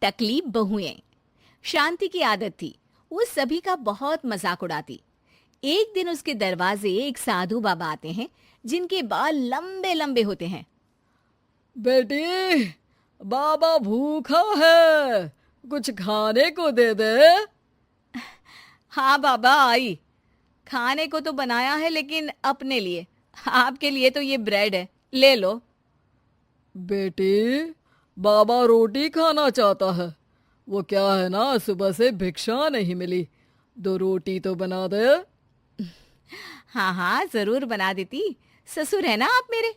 टकली बहुएं। शांति की आदत थी, वो सभी का बहुत मजाक उड़ाती। एक दिन उसके दरवाजे एक साधु बाबा आते हैं जिनके बाल लंबे लंबे होते हैं। बेटी, बाबा भूखा है, कुछ खाने को दे दे। हाँ बाबा आई, खाने को तो बनाया है लेकिन अपने लिए, आपके लिए तो ये ब्रेड है, ले लो। बेटी, बाबा रोटी खाना चाहता है। वो क्या है ना, सुबह से भिक्षा नहीं मिली, 2 रोटी तो बना दे। हाँ हाँ जरूर बना देती, ससुर है ना आप मेरे।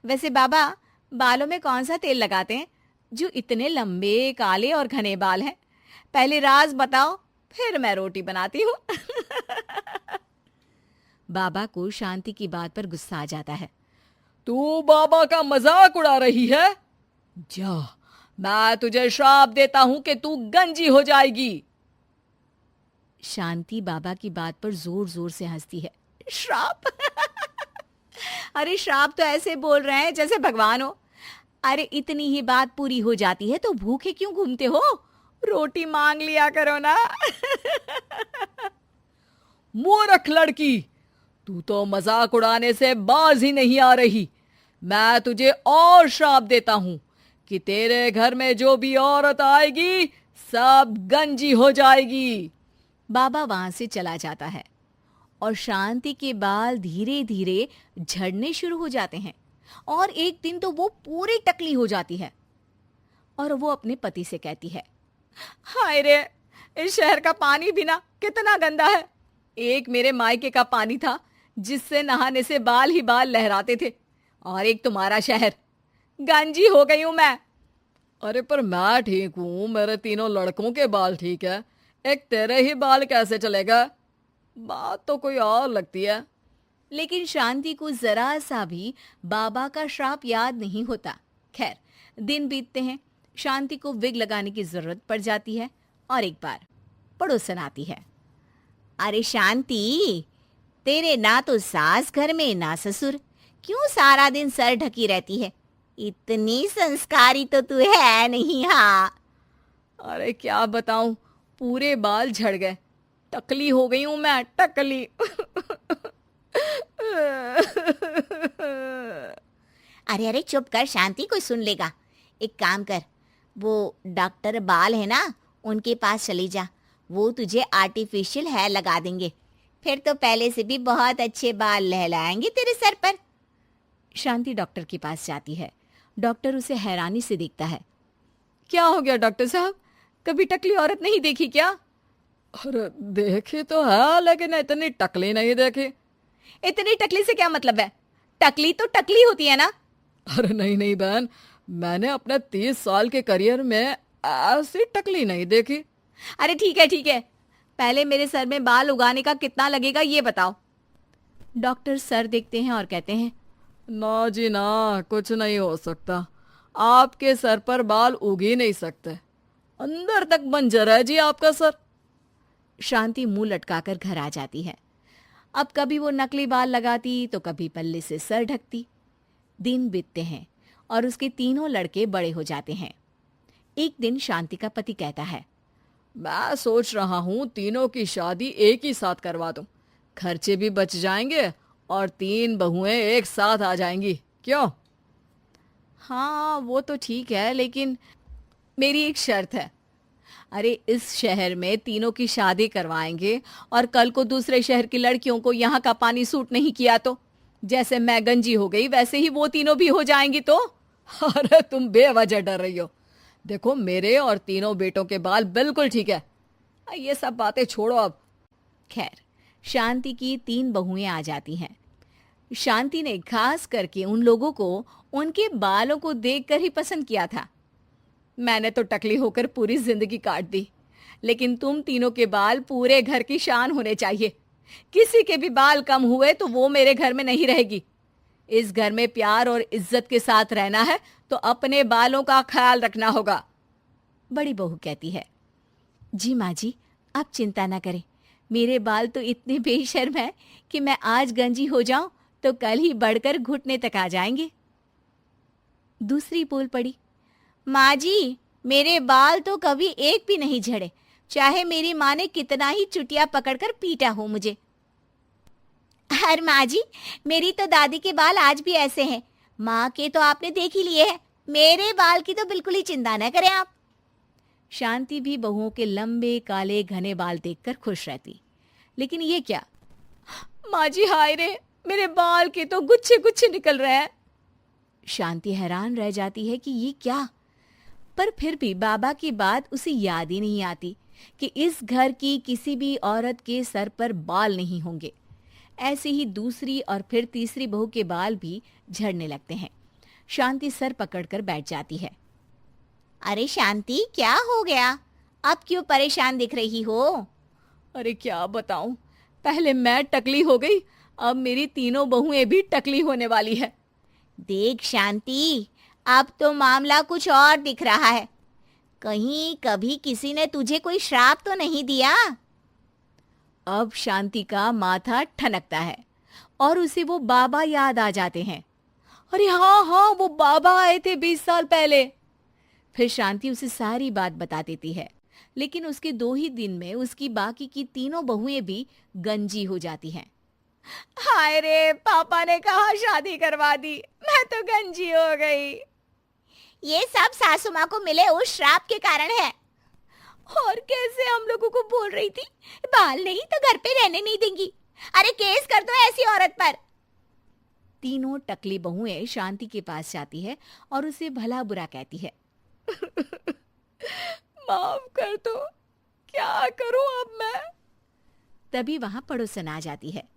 वैसे बाबा, बालों में कौन सा तेल लगाते हैं जो इतने लंबे काले और घने बाल हैं? पहले राज बताओ, फिर मैं रोटी बनाती हूँ। बाबा को शांति की बात पर गुस्सा आ जाता है। तू बाबा का मजाक उड़ा रही है? जा, मैं तुझे श्राप देता हूं कि तू गंजी हो जाएगी। शांति बाबा की बात पर जोर जोर से हंसती है। श्राप? अरे श्राप तो ऐसे बोल रहे हैं जैसे भगवान हो। अरे इतनी ही बात पूरी हो जाती है तो भूखे क्यों घूमते हो? रोटी मांग लिया करो ना। मूर्ख लड़की, तू तो मजाक उड़ाने से बाज ही नहीं आ रही। मैं तुझे और श्राप देता हूं कि तेरे घर में जो भी औरत आएगी सब गंजी हो जाएगी। बाबा वहां से चला जाता है और शांति के बाल धीरे धीरे झड़ने शुरू हो जाते हैं और एक दिन तो वो पूरी टकली हो जाती है और वो अपने पति से कहती है, हाय रे, इस शहर का पानी भी ना कितना गंदा है। एक मेरे मायके का पानी था जिससे नहाने से बाल ही बाल लहराते थे, और एक तुम्हारा शहर। गंजी हो गई हूं मैं। अरे पर मैं ठीक हूं, मेरे 3 लड़कों के बाल ठीक है, एक तेरे ही बाल कैसे चलेगा? बात तो कोई और लगती है। लेकिन शांति को जरा सा भी बाबा का श्राप याद नहीं होता। खैर, दिन बीतते हैं, शांति को विग लगाने की जरूरत पड़ जाती है और एक बार पड़ोसन आती है। अरे शांति, तेरे ना तो सास घर में ना ससुर, क्यों सारा दिन सर ढकी रहती है? इतनी संस्कारी तो तू है नहीं। हाँ, अरे क्या बताऊं, पूरे बाल झड़ गए, टकली हो गई हूं मैं, टकली। अरे अरे चुप कर शांति, कोई सुन लेगा। एक काम कर, वो डॉक्टर बाल है ना, उनके पास चली जा, वो तुझे आर्टिफिशियल हेयर लगा देंगे, फिर तो पहले से भी बहुत अच्छे बाल लहलाएंगे तेरे सर पर। शांति डॉक्टर के पास जाती है। डॉक्टर उसे हैरानी से देखता है। क्या हो गया डॉक्टर साहब, कभी टकली औरत नहीं देखी क्या? अरे देखी तो है, लेकिन इतनी टकली नहीं देखी। इतनी टकली से क्या मतलब है? टकली तो टकली होती है ना। अरे नहीं नहीं बहन, मैंने अपने 30 साल के करियर में ऐसी टकली नहीं देखी। अरे ठीक है ठीक है, पहले मेरे सर में बाल उगाने का कितना लगेगा ये बताओ। डॉक्टर सर देखते हैं और कहते हैं, ना जी ना, कुछ नहीं हो सकता, आपके सर पर बाल उग ही नहीं सकते, अंदर तक बंजर है जी आपका सर। शांति मुंह लटकाकर घर आ जाती है। अब कभी वो नकली बाल लगाती तो कभी पल्ले से सर ढकती। दिन बीतते हैं और उसके 3 लड़के बड़े हो जाते हैं। एक दिन शांति का पति कहता है, मैं सोच रहा हूँ 3 की शादी एक ही साथ करवा दूं, खर्चे भी बच जाएंगे और 3 बहुएं एक साथ आ जाएंगी, क्यों? हाँ वो तो ठीक है, लेकिन मेरी एक शर्त है। अरे इस शहर में 3 की शादी करवाएंगे और कल को दूसरे शहर की लड़कियों को यहाँ का पानी सूट नहीं किया तो जैसे मैं गंजी हो गई वैसे ही वो 3 भी हो जाएंगी तो। अरे तुम बेवजह डर रही हो, देखो मेरे और 3 बेटों के बाल बिल्कुल ठीक है, ये सब बातें छोड़ो अब। खैर, शांति की 3 बहुएं आ जाती हैं। शांति ने खास करके उन लोगों को उनके बालों को देखकर ही पसंद किया था। मैंने तो टकली होकर पूरी जिंदगी काट दी, लेकिन तुम 3 के बाल पूरे घर की शान होने चाहिए। किसी के भी बाल कम हुए तो वो मेरे घर में नहीं रहेगी। इस घर में प्यार और इज्जत के साथ रहना है तो अपने बालों का ख्याल रखना होगा। बड़ी बहू कहती है, जी माँ जी, आप चिंता ना करें, मेरे बाल तो इतने बेशर्म हैं कि मैं आज गंजी हो जाऊं तो कल ही बढ़कर घुटने तक आ जाएंगे। दूसरी बोल पड़ी, माँ जी, मेरे बाल तो कभी एक भी नहीं झड़े, चाहे मेरी माँ ने कितना ही चुटिया पकड़कर पीटा हो मुझे। अरे माँ जी, मेरी तो दादी के बाल आज भी ऐसे हैं। माँ के तो आपने देख ही लिए हैं, मेरे बाल की तो बिल्कुल ही चिंता न करें आप। शांति भी बहुओं के लंबे काले घने बाल देखकर खुश रहती। लेकिन ये क्या, माँ जी हाय रे, मेरे बाल के तो गुच्छे गुच्छे निकल रहे हैं। शांति हैरान रह जाती है कि ये क्या, पर फिर भी बाबा की बात उसे याद ही नहीं आती कि इस घर की किसी भी औरत के सर पर बाल नहीं होंगे। ऐसे ही दूसरी और फिर तीसरी बहू के बाल भी झड़ने लगते हैं। शांति सर पकड़कर बैठ जाती है। अरे शांति, क्या हो गया? अब क्यों परेशान दिख रही हो? अरे क्या बताऊं, पहले मैं टकली हो गई, अब मेरी तीनों बहुएं भी टकली होने वाली है। देख शांति, अब तो मामला कुछ और दिख रहा है। कहीं कभी किसी ने तुझे कोई श्राप तो नहीं दिया? अब शांति का माथा ठनकता है और उसे वो बाबा याद आ जाते हैं। अरे हाँ हाँ, वो बाबा आए थे 20 साल पहले। फिर शांति उसे सारी बात बता देती है, लेकिन उसके 2 ही दिन में उसकी बाकी की तीनों बहुएं भी गंजी हो जाती हैं। हाय रे, पापा ने कहा शादी करवा दी, मैं तो गंजी हो गई। ये सब सासू माँ को मिले उस श्राप के कारण है। और कैसे हम लोगों को बोल रही थी बाल नहीं तो घर पे रहने नहीं देंगी। अरे केस कर दो ऐसी औरत पर। तीनों टकली बहुएं शांति के पास जाती है और उसे भला बुरा कहती है। माफ कर दो, क्या करूं अब मैं? तभी वहां पड़ोसन आ जाती है।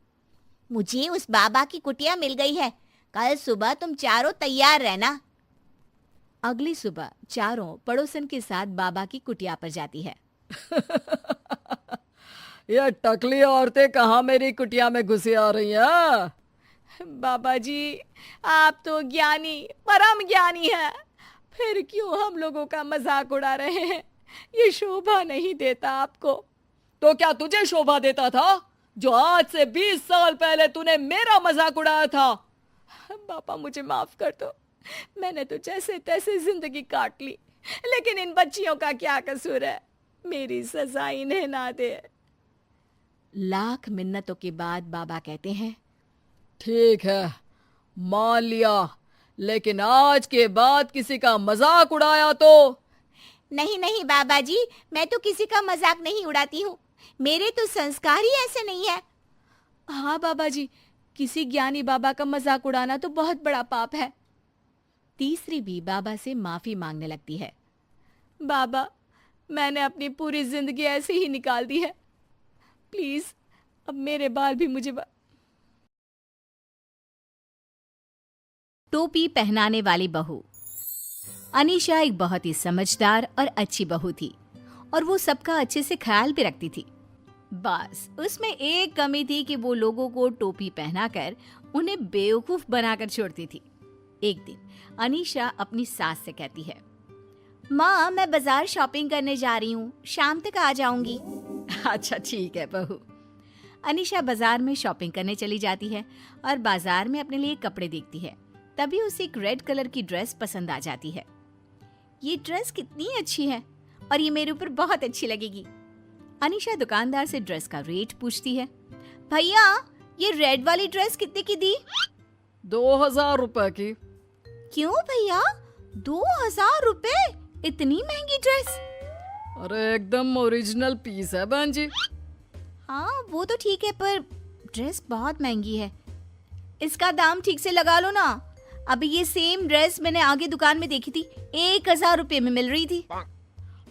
मुझे उस बाबा की कुटिया मिल गई है, कल सुबह तुम चारों तैयार रहना। अगली सुबह चारों पड़ोसन के साथ बाबा की कुटिया पर जाती है। ये टकली औरतें कहाँ मेरी कुटिया में घुसी आ रही हैं? बाबा जी, आप तो ज्ञानी, परम ज्ञानी हैं, फिर क्यों हम लोगों का मजाक उड़ा रहे हैं? ये शोभा नहीं देता आपको। तो क्या तुझे शोभा देता था जो आज से 20 साल पहले तूने मेरा मजाक उड़ाया था? पापा मुझे माफ कर दो, मैंने तो जैसे तैसे जिंदगी काट ली, लेकिन इन बच्चियों का क्या कसूर है? मेरी सजा इन्हें ना दे। लाख मिन्नतों के बाद बाबा कहते हैं, ठीक है मान लिया, लेकिन आज के बाद किसी का मजाक उड़ाया तो? नहीं नहीं बाबा जी, मैं तो किसी का मजाक नहीं उड़ाती हूँ, मेरे तो संस्कार ही ऐसे नहीं है। हाँ बाबा जी, किसी ज्ञानी बाबा का मजाक उड़ाना तो बहुत बड़ा पाप है। तीसरी भी बाबा से माफी मांगने लगती है। बाबा, मैंने अपनी पूरी जिंदगी ऐसे ही निकाल दी है, प्लीज अब मेरे बाल भी मुझे टोपी पहनाने वाली बहू। अनीशा एक बहुत ही समझदार और अच्छी बहू थी और वो सबका अच्छे से ख्याल भी रखती थी। बस उसमें एक कमी थी कि वो लोगों को टोपी पहनाकर उन्हें बेवकूफ बनाकर छोड़ती थी। एक दिन अनीशा अपनी सास से कहती है, माँ मैं बाजार शॉपिंग करने जा रही हूँ, शाम तक आ जाऊंगी। अच्छा ठीक है बहू। अनीशा बाजार में शॉपिंग करने चली जाती है और बाजार में अपने लिए कपड़े देखती है। तभी उसे एक रेड कलर की ड्रेस पसंद आ जाती है। ये ड्रेस कितनी अच्छी है और ये मेरे ऊपर बहुत अच्छी लगेगी। अनीशा दुकानदार से ड्रेस का रेट पूछती है। भैया, ये रेड वाली ड्रेस कितने की दी? 2000 रुपए की। क्यों भैया, 2000 रुपए? इतनी महंगी ड्रेस? अरे एकदम ओरिजिनल पीस है बहन जी। हाँ वो तो ठीक है, पर ड्रेस बहुत महंगी है, इसका दाम ठीक से लगा लो ना। अभी ये सेम ड्रेस मैंने आगे दुकान में देखी थी, 1000 रुपए में मिल रही थी।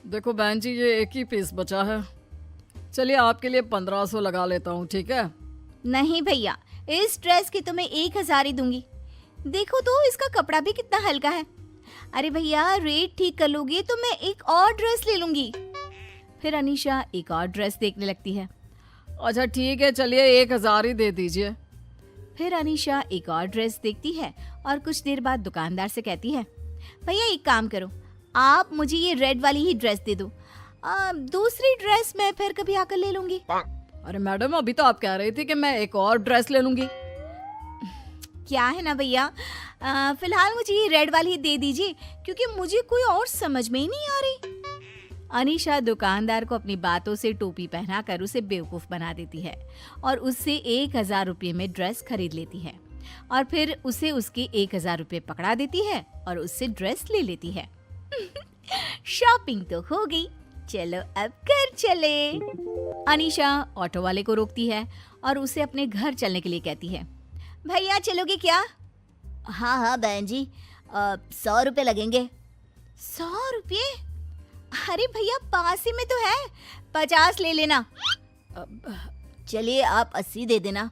देखो बहन जी, ये एक ही पीस बचा है, चलिए आपके लिए 1500 लगा लेता हूँ, ठीक है? नहीं भैया, इस ड्रेस की तो मैं 1000 ही दूंगी। देखो तो इसका कपड़ा भी कितना हल्का है। अरे भैया, रेट ठीक कर लोगे तो मैं एक और ड्रेस ले लूंगी। फिर अनीशा एक और ड्रेस देखने लगती है। अच्छा ठीक है, चलिए 1000 ही दे दीजिए। फिर अनीशा एक और ड्रेस देखती है और कुछ देर बाद दुकानदार से कहती है, भैया एक काम करो, आप मुझे ये रेड वाली ही ड्रेस दे दो, दूसरी ड्रेस मैं फिर कभी आकर ले लूंगी। अरे मैडम, अभी तो आप कह रही थी कि मैं एक और ड्रेस ले लूंगी। क्या है ना भैया, फिलहाल मुझे ये रेड वाली ही दे दीजिए, क्योंकि मुझे कोई और समझ में ही नहीं आ रही। अनीशा दुकानदार को अपनी बातों से टोपी पहनाकर उसे बेवकूफ बना देती है और उससे 1000 रुपये में ड्रेस खरीद लेती है और फिर उसे उसके 1000 रुपये पकड़ा देती है और उससे ड्रेस ले लेती है। शॉपिंग तो हो गई, चलो अब घर चले। अनीशा ऑटो वाले को रोकती है और उसे अपने घर चलने के लिए कहती है। भैया चलोगे क्या? हाँ हाँ बहन जी, 100 रुपये लगेंगे। 100 रुपये? अरे भैया पास ही में तो है, 50 ले लेना। चलिए आप 80 दे देना।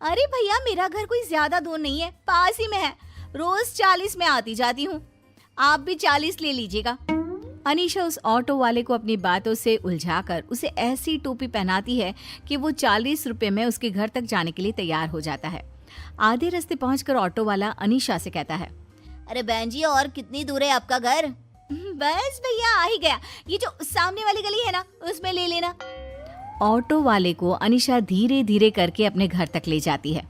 अरे भैया मेरा घर कोई ज्यादा दूर नहीं है, पास ही में है, रोज 40 में आती जाती हूँ, आप भी 40 ले लीजिएगा। अनीशा उस ऑटो वाले को अपनी बातों से उलझाकर उसे ऐसी टोपी पहनाती है कि वो 40 रुपए में उसके घर तक जाने के लिए तैयार हो जाता है। आधे रास्ते पहुंचकर ऑटो वाला अनीशा से कहता है, अरे बहन जी और कितनी दूर है आपका घर? बस भैया आ ही गया, ये जो सामने वाली गली है ना उसमें ले लेना। ऑटो वाले को अनीशा धीरे धीरे करके अपने घर तक ले जाती है।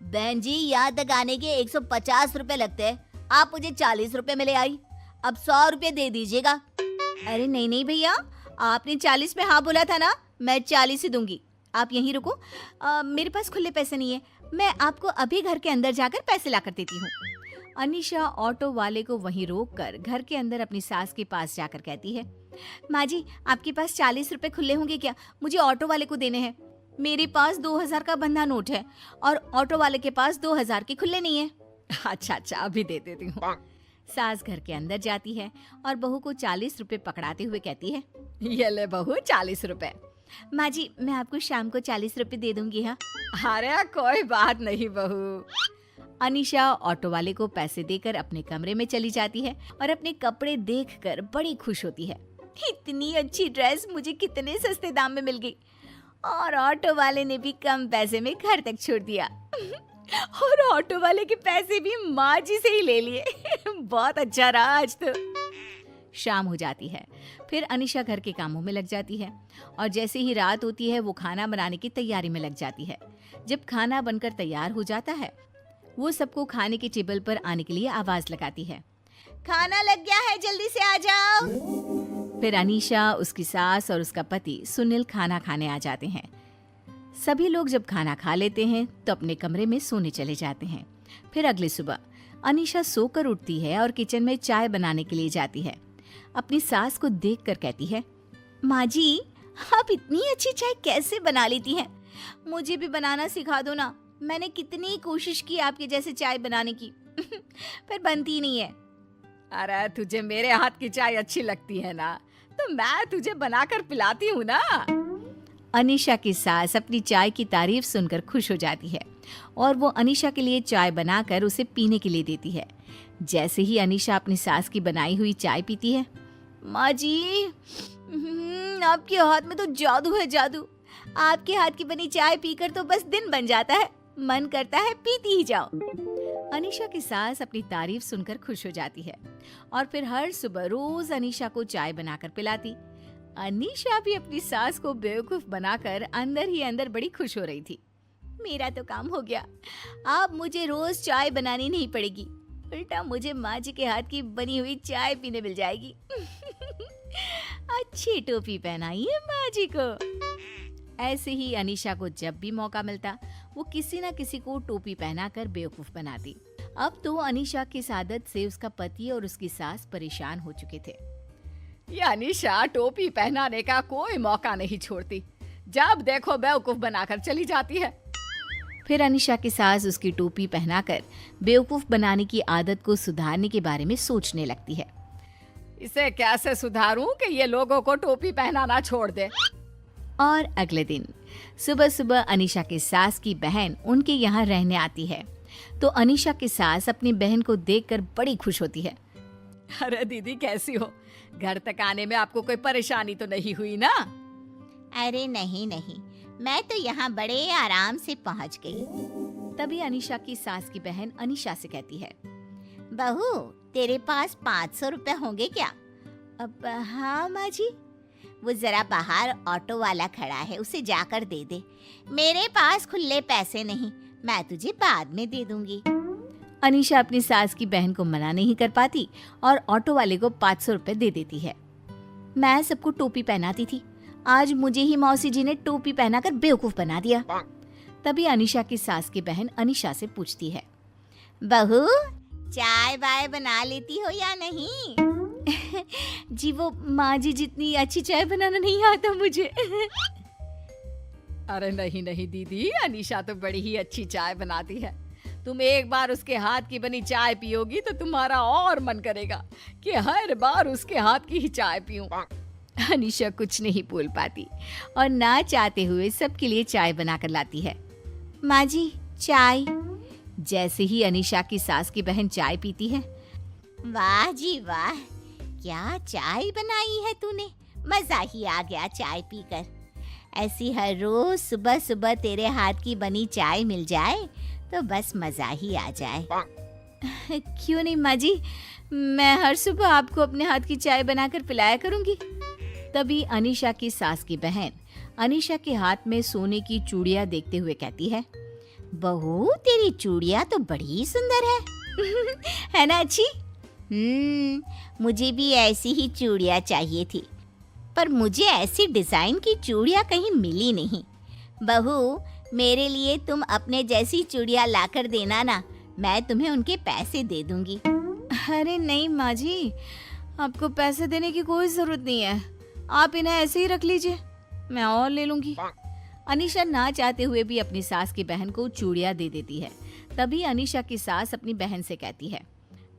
बहन जी यहाँ तक आने के 150 रुपए लगते हैं, आप मुझे 40 रुपए में ले आई, अब 100 रुपए दे दीजिएगा। अरे नहीं नहीं भैया, आपने 40 में हाँ बोला था ना, मैं 40 ही दूंगी, आप यहीं रुको। मेरे पास खुले पैसे नहीं है, मैं आपको अभी घर के अंदर जाकर पैसे ला कर देती हूँ। अनीशा ऑटो वाले को वहीं रोककर घर के अंदर अपनी सास के पास जाकर कहती है, माँ जी आपके पास 40 रुपए खुले होंगे क्या? मुझे ऑटो वाले को देने हैं। मेरे पास 2000 का बंधा नोट है और ऑटो वाले के पास 2000 के खुले नहीं है। अच्छा अच्छा अभी दे देती हूँ। सास घर के अंदर जाती है और बहू को 40 रुपए पकड़ाते हुए कहती है, ये ले बहू 40 रुपए। माँ जी मैं आपको शाम को 40 रुपए दे दूंगी। हाँ अरे कोई बात नहीं बहू। अनीशा ऑटो वाले को पैसे देकर अपने कमरे में चली जाती है और अपने कपड़े देखकर बड़ी खुश होती है। इतनी अच्छी ड्रेस मुझे कितने सस्ते दाम में मिल गई और ऑटो वाले ने भी कम पैसे में घर तक छोड़ दिया और ऑटो वाले के पैसे भी माँ जी से ही ले लिए। बहुत अच्छा रहा आज तो। शाम हो जाती है, फिर अनीशा घर के कामों में लग जाती है और जैसे ही रात होती है वो खाना बनाने की तैयारी में लग जाती है। जब खाना बनकर तैयार हो जाता है वो सबको खाने की टेबल पर आने के लिए आवाज लगाती है, खाना लग गया है जल्दी से आ जाओ। फिर अनीशा, उसकी सास और उसका पति सुनील खाना खाने आ जाते हैं। सभी लोग जब खाना खा लेते हैं तो अपने कमरे में सोने चले जाते हैं। फिर अगली सुबह अनीशा सोकर उठती है और किचन में चाय बनाने के लिए जाती है। अपनी सास को देखकर कहती है, माँ जी आप इतनी अच्छी चाय कैसे बना लेती हैं? मुझे भी बनाना सिखा दो ना, मैंने कितनी कोशिश की आपके जैसे चाय बनाने की पर बनती नहीं है। अरे तुझे मेरे हाथ की चाय अच्छी लगती है ना, तो मैं तुझे बनाकर पिलाती हूँ ना। अनीशा की सास अपनी चाय की तारीफ सुनकर खुश हो जाती है और वो अनीशा के लिए चाय बनाकर उसे पीने के लिए देती है। जैसे ही अनीशा अपनी सास की बनाई हुई चाय पीती है, माँ जी आपके हाथ में तो जादू है जादू, आपके हाथ की बनी चाय पीकर तो बस दिन बन जाता है, मन करता है पीती ही जाओ। अनीशा की सास अपनी तारीफ सुनकर खुश हो जाती है और फिर हर सुबह रोज अनीशा को चाय बनाकर पिलाती। अनीशा भी अपनी सास को बेवकूफ बनाकर अंदर ही अंदर बड़ी खुश हो रही थी। मेरा तो काम हो गया, अब मुझे रोज चाय बनानी नहीं पड़ेगी, उल्टा मुझे माँ जी के हाथ की बनी हुई चाय पीने मिल जाएगी। अच्छी टोपी पहनाई है माँ जी को। ऐसे ही अनीशा को जब भी मौका मिलता वो किसी न किसी को टोपी पहनाकर बेवकूफ बनाती। अब तो अनीशा की इस आदत से उसका पति और उसकी सास परेशान हो चुके थे। ये अनीशा टोपी पहनाने का कोई मौका नहीं छोड़ती, जब देखो बेवकूफ बनाकर चली जाती है। फिर अनीशा की सास उसकी टोपी पहनाकर बेवकूफ बनाने की आदत को सुधारने के बारे में सोचने लगती है। इसे कैसे सुधारूं कि ये लोगों को टोपी पहनाना छोड़ दे। और अगले दिन सुबह सुबह अनीशा की सास की बहन उनके यहाँ रहने आती है तो अनीशा की सास अपनी बहन को देखकर बड़ी खुश होती है। अरे दीदी कैसी हो, घर तक आने में आपको कोई परेशानी तो नहीं हुई ना? अरे नहीं नहीं, मैं तो यहाँ बड़े आराम से पहुँच गई। तभी अनीशा की सास की बहन अनीशा से कहती है, बहू तेरे पास 500 रुपए होंगे क्या? अब हाँ माँ जी। वो जरा बाहर ऑटो वाला खड़ा है, उसे जाकर दे दे। मेरे पास खुले पैसे नहीं, मैं तुझे बाद में दे दूंगी। अनीशा अपनी सास की बहन को मना नहीं कर पाती और ऑटो वाले को 500 रुपए दे देती है। मैं सबको टोपी पहनाती थी, आज मुझे ही मौसी जी ने टोपी पहनाकर बेवकूफ बना दिया। तभी अनीशा की सास की बहन अनीशा से पूछती है, बहू चाय वाय बना लेती हो या नहीं? जी वो माँ जी जितनी अच्छी चाय बनाना नहीं आता मुझे। अरे नहीं नहीं दीदी, अनीशा तो बड़ी ही अच्छी चाय बनाती है। तुम एक बार उसके हाथ की बनी चाय पियोगी तो तुम्हारा और मन करेगा कि हर बार उसके हाथ की ही चाय पीऊं। अनीशा कुछ नहीं बोल पाती और ना चाहते हुए सबके लिए चाय बनाकर लाती है। माँ जी चाय। जैसे ही अनीशा की सास की बहन चाय पीती है, वाह जी वाह, क्या चाय बनाई है तूने, मजा ही आ गया चाय पीकर। ऐसी हर रोज सुबह सुबह तेरे हाथ की बनी चाय मिल जाए तो बस मजा ही आ जाए। क्यों नहीं माँ जी, मैं हर सुबह आपको अपने हाथ की चाय बनाकर पिलाया करूंगी। तभी अनीशा की सास की बहन अनीशा के हाथ में सोने की चूड़ियां देखते हुए कहती है, बहू तेरी चूड़ियां तो बड़ी सुंदर है। है ना अच्छी? मुझे भी ऐसी ही चूड़ियां चाहिए थी, पर मुझे ऐसी डिजाइन की चूड़ियां कहीं मिली नहीं। बहू मेरे लिए तुम अपने जैसी चूड़ियां लाकर देना ना, मैं तुम्हें उनके पैसे दे दूंगी। अरे नहीं माँ जी, आपको पैसे देने की कोई जरूरत नहीं है, आप इन्हें ऐसे ही रख लीजिए, मैं और ले लूंगी। अनीशा ना चाहते हुए भी अपनी सास की बहन को चूड़ियां दे देती है। तभी अनीशा की सास अपनी बहन से कहती है,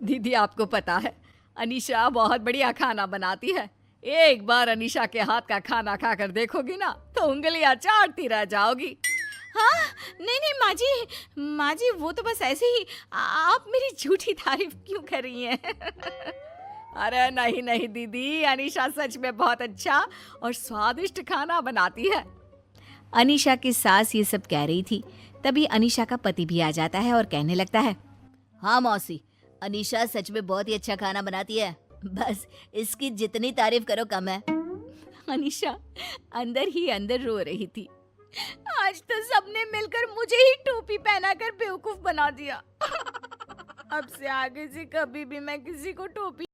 दीदी आपको पता है अनीशा बहुत बढ़िया खाना बनाती है। एक बार अनीशा के हाथ का खाना खाकर देखोगी ना तो उंगलियां चाटती रह जाओगी। हाँ नहीं नहीं माँ जी वो तो बस ऐसे ही, आप मेरी झूठी तारीफ क्यों कर रही हैं? अरे नहीं नहीं दीदी, अनीशा सच में बहुत अच्छा और स्वादिष्ट खाना बनाती है। अनीशा की सास ये सब कह रही थी, तभी अनीशा का पति भी आ जाता है और कहने लगता है, हाँ मौसी, अनीशा सच में बहुत ही अच्छा खाना बनाती है, बस इसकी जितनी तारीफ करो कम है। अनीशा अंदर ही अंदर रो रही थी, आज तो सबने मिलकर मुझे ही टोपी पहनाकर बेवकूफ बना दिया। अब से आगे से कभी भी मैं किसी को टोपी